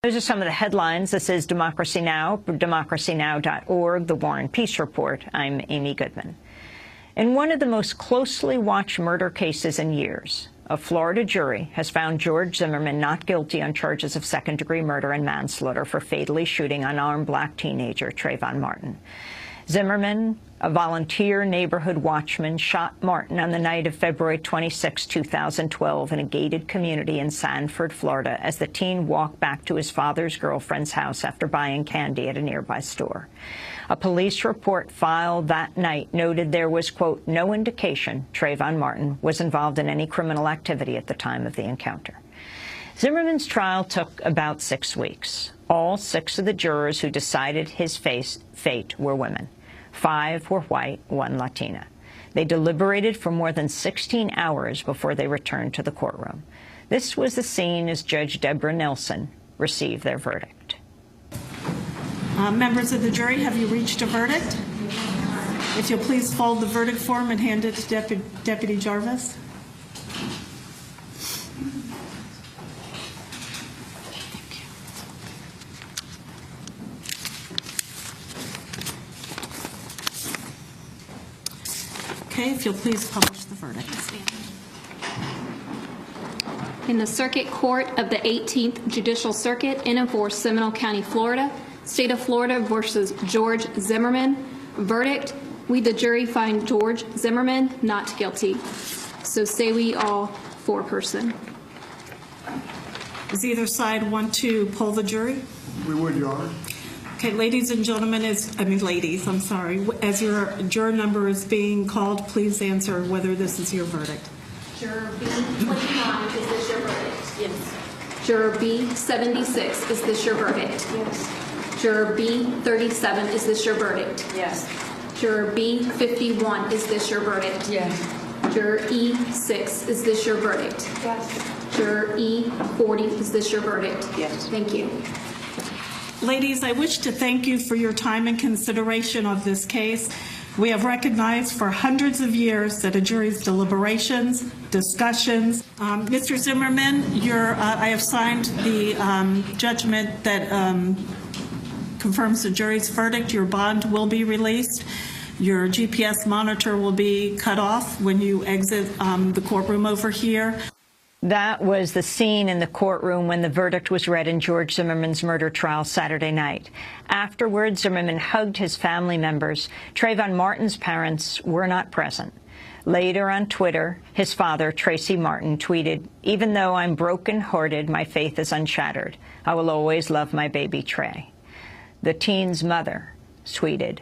Those are some of the headlines. This is Democracy Now!, democracynow.org, The War and Peace Report. I'm Amy Goodman. In one of the most closely watched murder cases in years, a Florida jury has found George Zimmerman not guilty on charges of second-degree murder and manslaughter for fatally shooting unarmed black teenager Trayvon Martin. Zimmerman, a volunteer neighborhood watchman, shot Martin on the night of February 26, 2012 in a gated community in Sanford, Florida, as the teen walked back to his father's girlfriend's house after buying candy at a nearby store. A police report filed that night noted there was, quote, no indication Trayvon Martin was involved in any criminal activity at the time of the encounter. Zimmerman's trial took about 6 weeks. All 6 of the jurors who decided his fate were women. 5 were white, 1 Latina. They deliberated for more than 16 hours before they returned to the courtroom. This was the scene as Judge Deborah Nelson received their verdict. Members of the jury, have you reached a verdict? If you'll please fold the verdict form and hand it to Deputy Jarvis. Okay, if you'll please publish the verdict. In the Circuit Court of the 18th Judicial Circuit in and for Seminole County, Florida, State of Florida versus George Zimmerman. Verdict: we, the jury, find George Zimmerman not guilty. So say we all foreperson. Does either side want to poll the jury? We would, Your Honor. Okay, ladies and gentlemen, ladies, I'm sorry. As your juror number is being called, please answer whether this is your verdict. Juror B 29, is this your verdict? Yes. Juror B 76, is this your verdict? Yes. Juror B 37, is this your verdict? Yes. Juror B 51, is this your verdict? Yes. Juror E 6, is this your verdict? Yes. Juror E 40, is this your verdict? Yes. Thank you. Ladies, I wish to thank you for your time and consideration of this case. We have recognized for hundreds of years that a jury's deliberations, discussions. Mr. Zimmerman, I have signed the judgment that confirms the jury's verdict. Your bond will be released. Your GPS monitor will be cut off when you exit the courtroom over here. That was the scene in the courtroom when the verdict was read in George Zimmerman's murder trial Saturday night. Afterwards, Zimmerman hugged his family members. Trayvon Martin's parents were not present. Later on Twitter, his father, Tracy Martin, tweeted, "Even though I'm broken-hearted, my faith is unshattered. I will always love my baby Trey." The teen's mother tweeted,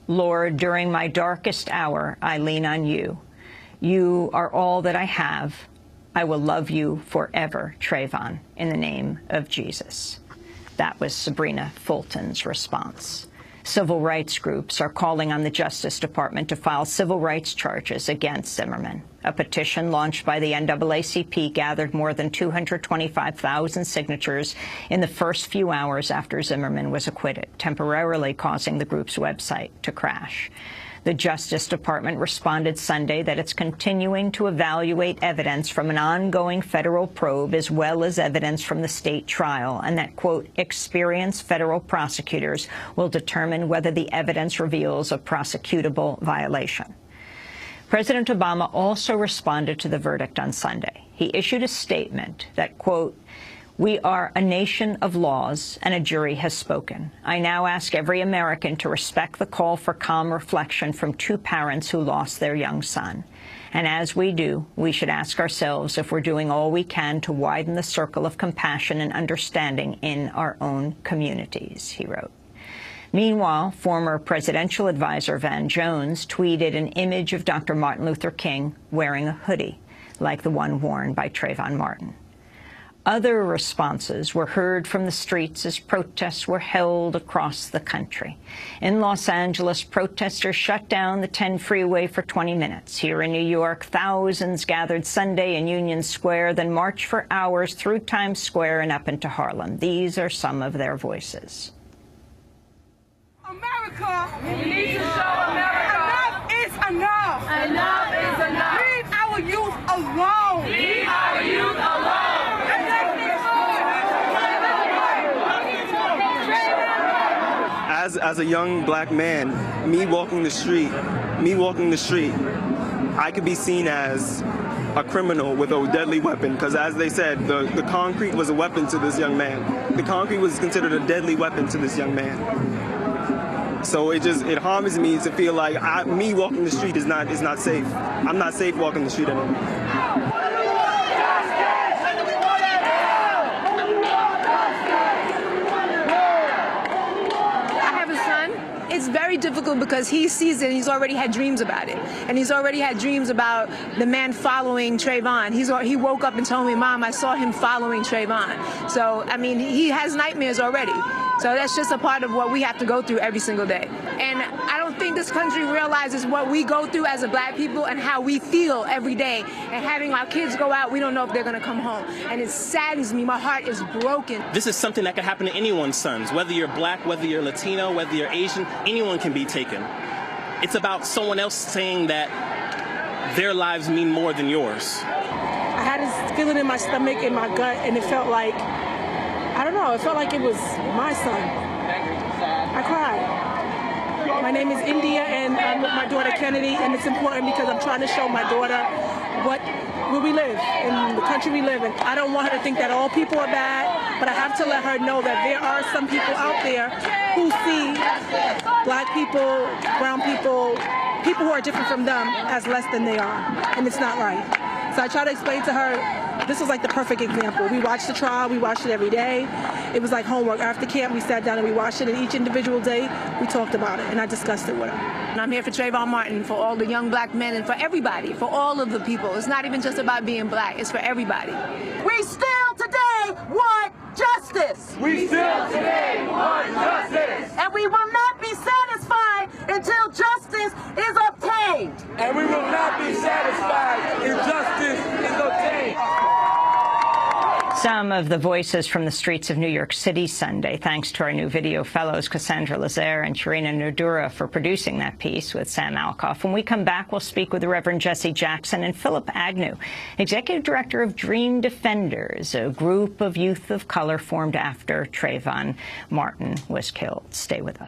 "Lord, during my darkest hour, I lean on you. You are all that I have. I will love you forever, Trayvon, in the name of Jesus." That was Sabrina Fulton's response. Civil rights groups are calling on the Justice Department to file civil rights charges against Zimmerman. A petition launched by the NAACP gathered more than 225,000 signatures in the first few hours after Zimmerman was acquitted, temporarily causing the group's website to crash. The Justice Department responded Sunday that it's continuing to evaluate evidence from an ongoing federal probe as well as evidence from the state trial, and that, quote, experienced federal prosecutors will determine whether the evidence reveals a prosecutable violation. President Obama also responded to the verdict on Sunday. He issued a statement that, quote, "We are a nation of laws, and a jury has spoken. I now ask every American to respect the call for calm reflection from 2 parents who lost their young son. And as we do, we should ask ourselves if we're doing all we can to widen the circle of compassion and understanding in our own communities," he wrote. Meanwhile, former presidential advisor Van Jones tweeted an image of Dr. Martin Luther King wearing a hoodie, like the one worn by Trayvon Martin. Other responses were heard from the streets as protests were held across the country. In Los Angeles, protesters shut down the 10 freeway for 20 minutes. Here in New York, thousands gathered Sunday in Union Square, then marched for hours through Times Square and up into Harlem. These are some of their voices. America, we need to show America enough is enough. Enough is enough. Leave our youth alone. Leave our youth alone. as a young black man, me walking the street, I could be seen as a criminal with a deadly weapon, because as they said, the concrete was a weapon to this young man. The concrete was considered a deadly weapon to this young man. So it harms me to feel like me walking the street is not safe. I'm not safe walking the street anymore. It's very difficult because he sees it and he's already had dreams about it. And he's already had dreams about the man following Trayvon. He woke up and told me, Mom, I saw him following Trayvon. So, I mean, he has nightmares already. So that's just a part of what we have to go through every single day. And I don't think this country realizes what we go through as a black people and how we feel every day. And having our kids go out, we don't know if they're going to come home. And it saddens me. My heart is broken. This is something that can happen to anyone's sons. Whether you're black, whether you're Latino, whether you're Asian, anyone can be taken. It's about someone else saying that their lives mean more than yours. I had this feeling in my stomach, in my gut, and it felt like, I don't know, it felt like it was my son. I cried. My name is India, and I'm with my daughter Kennedy, and it's important because I'm trying to show my daughter where we live, in the country we live in. I don't want her to think that all people are bad, but I have to let her know that there are some people out there who see black people, brown people, people who are different from them as less than they are, and it's not right. So I try to explain to her, this was like the perfect example. We watched the trial, we watched it every day. It was like homework. After camp, we sat down and we watched it, and each individual day, we talked about it, and I discussed it with her. And I'm here for Trayvon Martin, for all the young black men, and for everybody, for all of the people. It's not even just about being black, it's for everybody. We still today want justice. We still today want justice. And we will not be satisfied until justice is obtained. And we will not be satisfied until justice is obtained. Some of the voices from the streets of New York City Sunday. Thanks to our new video fellows, Cassandra Lazare and Sharina Nodura, for producing that piece with Sam Alcoff. When we come back, we'll speak with the Reverend Jesse Jackson and Philip Agnew, Executive Director of Dream Defenders, a group of youth of color formed after Trayvon Martin was killed. Stay with us.